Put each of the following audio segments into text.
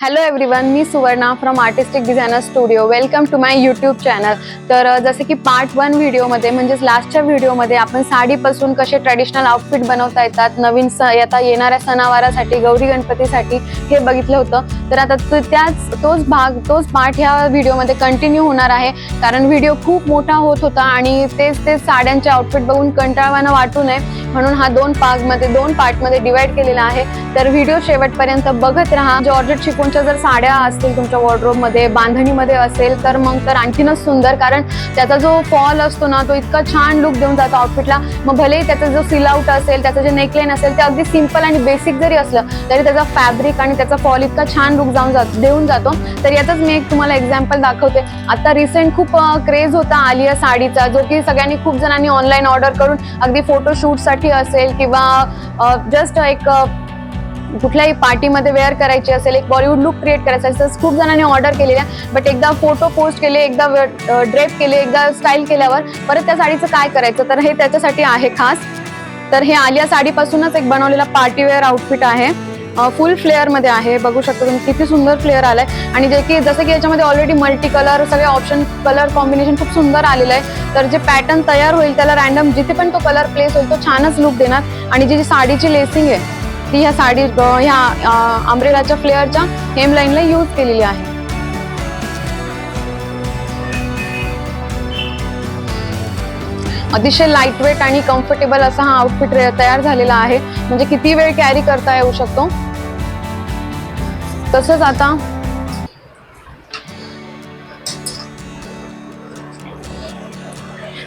Hello everyone, मी Suvarna from artistic designer studio. Welcome to my YouTube channel. तर जसे की पार्ट 1 व्हिडिओमध्ये म्हणजेच लास्टच्या व्हिडिओमध्ये आपण साडीपासून कसे ट्रेडिशनल आउटफिट बनवता येतात नवीन आता येणाऱ्या सणावारासाठी, गौरी गणपतीसाठी हे बघितलं होतं. तर आता तोच पार्ट ह्या व्हिडिओमध्ये कंटिन्यू होणार आहे, कारण व्हिडिओ खूप मोठा होत होता आणि तेच साड्यांचे आउटफिट बघून कंटाळवाणं वाटू नये म्हणून हा दोन पार्टमध्ये डिवाइड केलेला आहे. तर व्हिडिओ शेवटपर्यंत बघत राहा. जॉर्जेट शिफॉनच्या जर साड्या असतील तुमच्या वॉर्डरोबमध्ये, बांधणीमध्ये असेल तर मग तर आणखीनच सुंदर, कारण त्याचा जो फॉल असतो ना तो इतका छान लुक देऊन जातो आउटफिटला. मग भलेही त्याचा जो सिलआउट असेल, त्याचं जे नेकलाईन असेल ते अगदी सिंपल आणि बेसिक जरी असलं तरी त्याचा फॅब्रिक आणि त्याचा फॉल इतका छान लुक देऊन जातो. तर यातच मी एक तुम्हाला एक्झाम्पल दाखवते. आता रिसेंट खूप क्रेज होता आलिया साडीचा, जो की सगळ्यांनी खूप जणांनी ऑनलाईन ऑर्डर करून अगदी फोटोशूटसाठी असेल किंवा जस्ट एक कुठल्याही पार्टीमध्ये वेअर करायची असेल, एक बॉलिवूड लुक क्रिएट करायचा असेल, खूप जणांनी ऑर्डर केलेल्या. बट एकदा फोटो पोस्ट केले, एकदा ड्रेप केले, एकदा स्टाईल केल्यावर परत त्या साडीचं काय करायचं, तर हे त्याच्यासाठी आहे खास. तर हे आलिया साडीपासूनच एक बनवलेला पार्टीवेअर आउटफिट आहे. फुल फ्लेअर मध्ये आहे. बघू शकता तुम्ही किती सुंदर फ्लेअर आलाय आणि जसं की याच्यामध्ये ऑलरेडी मल्टी कलर सगळे ऑप्शन, कलर कॉम्बिनेशन खूप सुंदर आलेलं आहे. तर जे पॅटर्न तयार होईल त्याला रॅन्डम जिथे पण तो कलर प्लेस होईल तो छानच लुक देणार. आणि जी साडीची लेसिंग आहे ती ह्या अम्ब्रेलाच्या फ्लेअरच्या हेमलाईनला यूज केलेली आहे. अतिशय लाईट वेट आणि कम्फर्टेबल असा हा आउटफिट तयार झालेला आहे, म्हणजे किती वेळ कॅरी करता येऊ शकतो. तसंच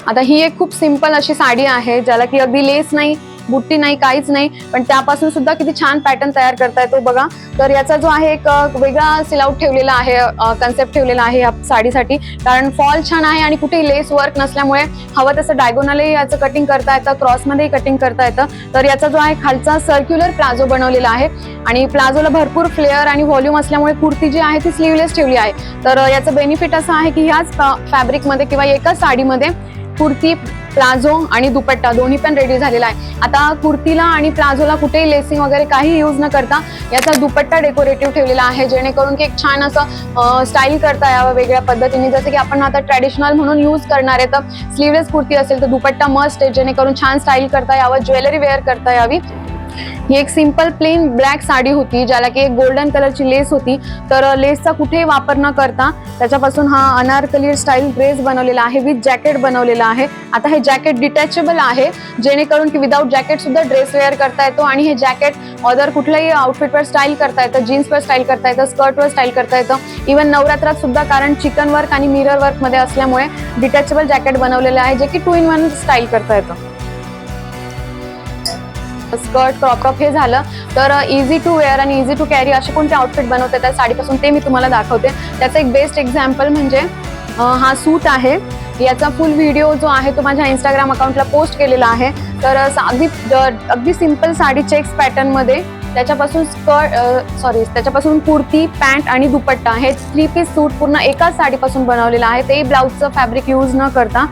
आता ही एक खूप सिंपल अशी साडी आहे, ज्याला की अगदी लेस नाही, बुट्टी नाही, काहीच नाही, पण त्यापासून सुद्धा किती छान पॅटर्न तयार करता येतो बघा. तर याचा जो आहे एक वेगळा सिलआउट ठेवलेला आहे, कन्सेप्ट ठेवलेला आहे या साडीसाठी, कारण फॉल छान आहे आणि कुठेही लेस वर्क नसल्यामुळे हवं तसं डायगोनलही याचं कटिंग करता येतं, क्रॉसमध्येही कटिंग करता येतं. तर याचा जो आहे खालचा सर्क्युलर प्लाझो बनवलेला आहे आणि प्लाझोला भरपूर फ्लेअर आणि व्हॉल्यूम असल्यामुळे कुर्ती जी आहे ती स्लीवलेस ठेवली आहे. तर याचं बेनिफिट असं आहे की ह्याच फॅब्रिकमध्ये किंवा एकाच साडीमध्ये कुर्ती, प्लाझो आणि दुपट्टा दोन्ही पण रेडी झालेला आहे. आता कुर्तीला आणि प्लाझोला कुठेही लेसिंग वगैरे काही यूज न करता याचा दुपट्टा डेकोरेटिव्ह ठेवलेला आहे, जेणेकरून की एक छान असं स्टाईल करता यावं वेगळ्या पद्धतीने. जसं की आपण आता ट्रॅडिशनल म्हणून यूज करणार आहे, तर स्लीवलेस कुर्ती असेल तर दुपट्टा मस्ट आहे, जेणेकरून छान स्टाईल करता यावं, ज्वेलरी वेअर करता यावी. ही एक सिंपल प्लेन ब्लॅक साडी होती, ज्याला की एक गोल्डन कलरची लेस होती. तर लेसचा कुठेही वापर न करता त्याच्यापासून हा अनारकली स्टाईल ड्रेस बनवलेला आहे, विथ जॅकेट बनवलेला आहे. आता हे जॅकेट डिटॅचेबल आहे, जेणेकरून की विदाउट जॅकेट सुद्धा ड्रेस वेअर करता येतो आणि हे जॅकेट अदर कुठल्याही आउटफिटवर स्टाईल करता येतं, जीन्सवर स्टाईल करता येतं, स्कर्टवर स्टाईल करता येतं, इव्हन नवरात्रात सुद्धा, कारण चिकन वर्क आणि मिरर वर्क मध्ये असल्यामुळे डिटॅचेबल जॅकेट बनवलेलं आहे, जे की 2 in 1 स्टाईल करता येतं. स्कर्ट, क्रॉप हे झालं. तर इझी टू वेअर आणि इझी टू कॅरी असे कोणते आउटफिट बनवता येतात साडीपासून ते मी तुम्हाला दाखवते. त्याचं एक बेस्ट एक्झाम्पल म्हणजे हा सूट आहे. याचा फुल व्हिडिओ जो आहे तो माझ्या इंस्टाग्राम अकाउंटला पोस्ट केलेला आहे. तर अगदी सिंपल साडी चेक्स पॅटर्न मध्ये त्याच्यापासून कुर्ती, पॅन्ट आणि दुपट्टा हे 3 पीस सूट पूर्ण एकाच साडीपासून बनवलेलं आहे, तेही ब्लाउजचं फॅब्रिक यूज न करता.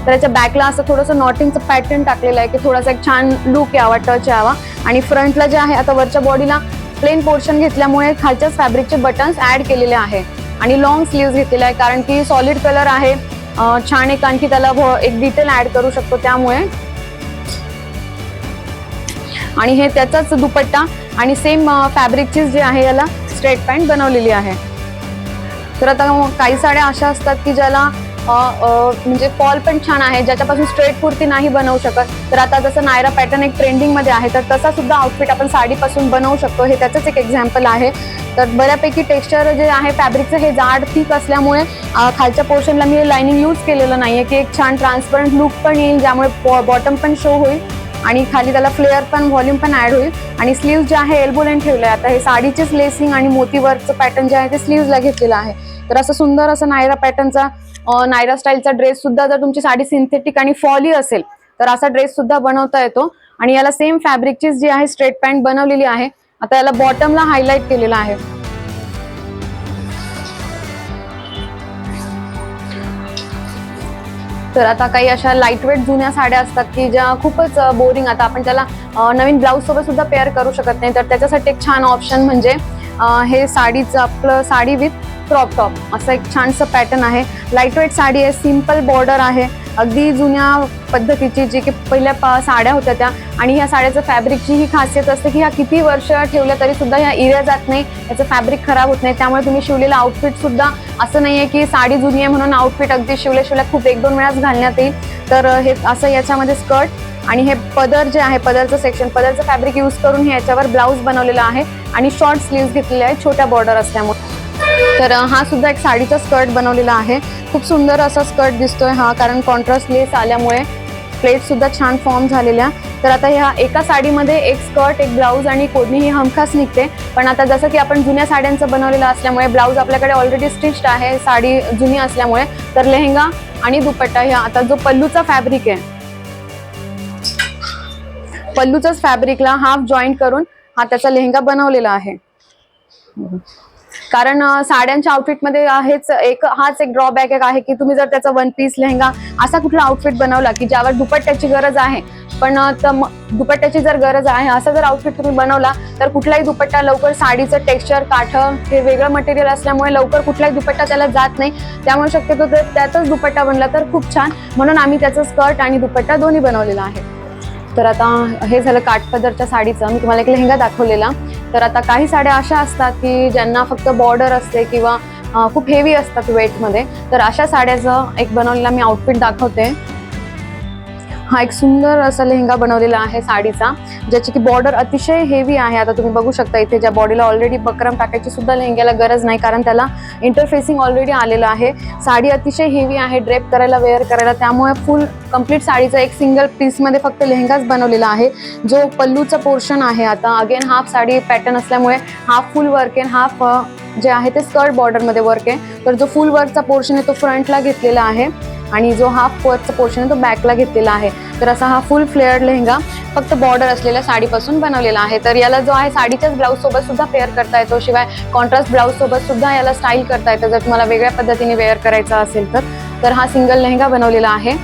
तर याच्या बॅकला असं थोडंसं नॉटिंगचं पॅटर्न टाकलेलं आहे की थोडासा एक छान लुक यावा, टच यावा. आणि फ्रंटला जे आहे, आता वरच्या बॉडीला प्लेन पोर्शन घेतल्यामुळे खालच्याच फॅब्रिकचे बटन्स ऍड केलेले आहे आणि लॉंग स्लीव्ह घेतलेले आहे, कारण की सॉलिड कलर आहे. छान एक आणखी त्याला एक डिटेल ऍड करू शकतो त्यामुळे. आणि हे त्याचाच दुपट्टा आणि सेम फॅब्रिकचीच जे आहे याला स्ट्रेट पॅन्ट बनवलेली आहे. तर आता काही साड्या अशा असतात की ज्याला म्हणजे फॉल पण छान आहे, ज्याच्यापासून स्ट्रेट कुर्ती नाही बनवू शकत. तर आता जसं नायरा पॅटर्न एक ट्रेंडिंग मध्ये आहे, तर तसा सुद्धा आउटफिट आपण साडीपासून बनवू शकतो. हे त्याचंच एक एक्झाम्पल आहे. तर बऱ्यापैकी टेक्स्चर जे आहे फॅब्रिकचं हे जाड थिक असल्यामुळे खालच्या पोर्शनला मी लाइनिंग यूज केलेलं नाहीये, की एक छान ट्रान्सपरंट लुक पण येईल, ज्यामुळे बॉटम पण शो होईल आणि खाली त्याला फ्लेअर पण, व्हॉल्यूम पण ऍड होईल. आणि स्लीव्ह जे आहे एल्बो लेंथ ठेवलंय. आता हे साडीचेच लेसिंग आणि मोती वर्कचं पॅटर्न जे आहे ते स्लीव्हला घेतलेलं आहे. तर असं सुंदर असं नायरा पॅटर्नचा, नायरा स्टाईलचा ड्रेस सुद्धा, जर तुमची साडी सिंथेटिक आणि फॉली असेल तर असा ड्रेस सुद्धा बनवता येतो. आणि याला सेम फॅब्रिकचीच जी आहे स्ट्रेट पॅन्ट बनवलेली आहे. आता याला बॉटमला हायलाइट केलेला आहे. तर आता काही अशा लाईटवेट जुन्या साड्या असतात की ज्या खूपच बोरिंग, आता आपण त्याला नवीन ब्लाउज सोबत सुद्धा पेअर करू शकत नाही, तर त्याच्यासाठी एक छान ऑप्शन म्हणजे हे साडीचं आपलं साडी विथ क्रॉप टॉप असं एक छानसं पॅटर्न आहे. लाईट वेट साडी आहे, सिम्पल बॉर्डर आहे, अगदी जुन्या पद्धतीची जी की पहिल्या साड्या होत्या त्या. आणि ह्या साड्याचं फॅब्रिकची ही खासियत असते की ह्या किती वर्ष ठेवल्या तरी सुद्धा ह्या इऱ्या जात नाही, याचं फॅब्रिक खराब होत नाही. त्यामुळे तुम्ही शिवलेलं आउटफिट सुद्धा असं नाहीये की साडी जुनी आहे म्हणून आउटफिट अगदी शिवल्या खूप 1-2 वेळाच घालण्यात येईल. तर हे असं याच्यामध्ये स्कर्ट आणि हे पदर जे आहे, पदरचं सेक्शन, पदरचं फॅब्रिक यूज करून हे याच्यावर ब्लाऊज बनवलेला आहे आणि शॉर्ट स्लीव्स घेतलेले आहे छोट्या बॉर्डर असल्यामुळे. तर हा सुद्धा एक साडीचा स्कर्ट बनवलेला आहे. खूप सुंदर असा स्कर्ट दिसतोय हा, कारण कॉन्ट्रास्ट लेस आल्यामुळे प्लेट सुद्धा छान फॉर्म झालेल्या. तर आता ह्या एका साडीमध्ये एक स्कर्ट, एक ब्लाऊज आणि कोडणी ही हमखास निघते. पण आता जसं की आपण जुन्या साड्यांचं बनवलेलं असल्यामुळे ब्लाऊज आपल्याकडे ऑलरेडी स्टिच्ड आहे साडी जुनी असल्यामुळे, तर लेहंगा आणि दुपट्टा ह्या आता जो पल्लूचा फॅब्रिक आहे, पल्लूचाच फॅब्रिकला हाफ जॉईंट करून हा त्याचा लेहंगा बनवलेला आहे. कारण साड्यांच्या आउटफिटमध्ये हाच एक ड्रॉबॅक आहे की तुम्ही जर त्याचा वन पीस लेहंगा असा कुठला आउटफिट बनवला की ज्यावर दुपट्ट्याची गरज आहे, पण दुपट्ट्याची जर गरज आहे असा जर आउटफिट तुम्ही बनवला तर कुठलाही दुपट्टा लवकर, साडीचं टेक्स्चर, काठं हे वेगळं मटेरियल असल्यामुळे लवकर कुठलाही दुपट्टा त्याला जात नाही. त्यामुळे शक्यतो त्याचाच दुपट्टा बनला तर खूप छान, म्हणून आम्ही त्याचं स्कर्ट आणि दुपट्टा दोन्ही बनवलेला आहे. तर आता हे झालं काठपदरच्या साडीचं. मी तुम्हाला एक लेहंगा दाखवलेला. तर आता काही साड्या अशा असतात की ज्यांना फक्त बॉर्डर असते किंवा खूप हेवी असतात वेटमध्ये, तर अशा साड्याचं एक बनवलेला मी आउटफिट दाखवते. हा एक सुंदर असा लेहंगा बनवलेला आहे साडीचा, ज्याची की बॉर्डर अतिशय हेवी आहे. आता तुम्ही बघू शकता इथे ज्या बॉडीला ऑलरेडी बकरम टाकायची सुद्धा लेहंग्याला गरज नाही, कारण त्याला इंटरफेसिंग ऑलरेडी आलेलं आहे. साडी अतिशय हेवी आहे ड्रेप करायला, वेअर करायला, त्यामुळे फुल कंप्लीट साडीचा एक सिंगल पीसमध्ये फक्त लेहंगाच बनवलेला आहे. जो पल्लूचा पोर्शन आहे, आता अगेन हाफ साडी पॅटर्न असल्यामुळे हाफ फुल वर्क आहे, हाफ जे आहे ते स्कर्ट बॉर्डरमध्ये वर्क आहे. तर जो फुल वर्कचा पोर्शन आहे तो फ्रंटला घेतलेला आहे आणि जो हाफ वर्कचा पोर्शन आहे तो बॅकला घेतलेला आहे. तर असा हा फुल फ्लेअर्ड लेहंगा फक्त बॉर्डर असलेल्या साडीपासून बनवलेला आहे. तर याला जो आहे साडीच्याच ब्लाऊज सोबत सुद्धा पेअर करता येतो, शिवाय कॉन्ट्रास्ट ब्लाऊज सोबत सुद्धा याला स्टाईल करता येतं जर तुम्हाला वेगळ्या पद्धतीने वेअर करायचा असेल तर हा सिंगल लेहंगा बनवलेला आहे.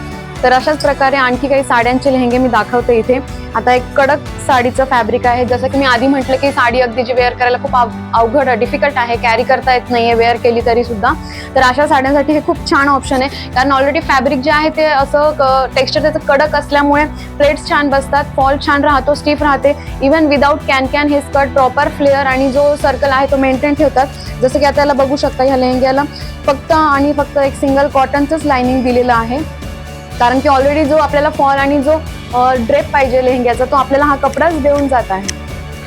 तर अशाच प्रकारे आणखी काही साड्यांचे लेहंगे मी दाखवते इथे. आता एक कडक साडीचं फॅब्रिक आहे. जसं की मी आधी म्हटलं की साडी अगदी जी वेअर करायला खूप अवघड, डिफिकल्ट आहे, कॅरी करता येत नाहीये वेअर केली तरी सुद्धा. तर अशा साड्यांसाठी हे खूप छान ऑप्शन आहे, कारण ऑलरेडी फॅब्रिक जे आहे ते असं टेक्स्चर त्याचं कडक असल्यामुळे प्लेट्स छान बसतात, फॉल छान राहतो, स्टिफ राहते. इव्हन विदाऊट कॅन हे स्कर्ट प्रॉपर फ्लेअर आणि जो सर्कल आहे तो मेंटेन ठेवतात. जसं की आता याला बघू शकता, ह्या लेहंग्याला फक्त एक सिंगल कॉटनचंच लाइनिंग दिलेलं आहे, कारण की ऑलरेडी जो आपल्याला फॉल आणि जो ड्रेप पाहिजे लेहंग्याचा तो आपल्याला हा कपडाच देऊन जात आहे.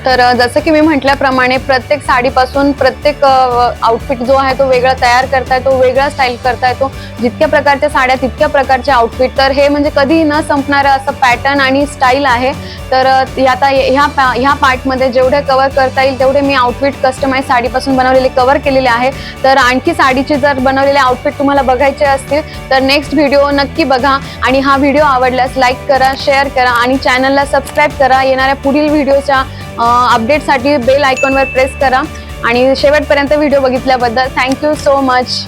तर जसं की मी म्हटल्याप्रमाणे प्रत्येक साडीपासून प्रत्येक आउटफिट जो आहे तो वेगळा तयार करता येतो, वेगळा स्टाईल करता येतो. जितक्या प्रकारच्या साड्या तितक्या प्रकारचे आउटफिट. तर हे म्हणजे कधीही न संपणारं असं पॅटर्न आणि स्टाईल आहे. तर आता ह्या पार्टमध्ये जेवढे कव्हर करता येईल तेवढे मी आउटफिट कस्टमाइज साडीपासून बनवलेले कव्हर केलेले आहे. तर आणखी साडीचे जर बनवलेले आउटफिट तुम्हाला बघायचे असतील तर नेक्स्ट व्हिडिओ नक्की बघा. आणि हा व्हिडिओ आवडल्यास लाईक करा, शेअर करा आणि चॅनलला सबस्क्राईब करा. येणाऱ्या पुढील व्हिडिओच्या अपडेटसाठी बेल आयकॉनवर प्रेस करा. आणि शेवटपर्यंत व्हिडिओ बघितल्याबद्दल थँक्यू सो मच.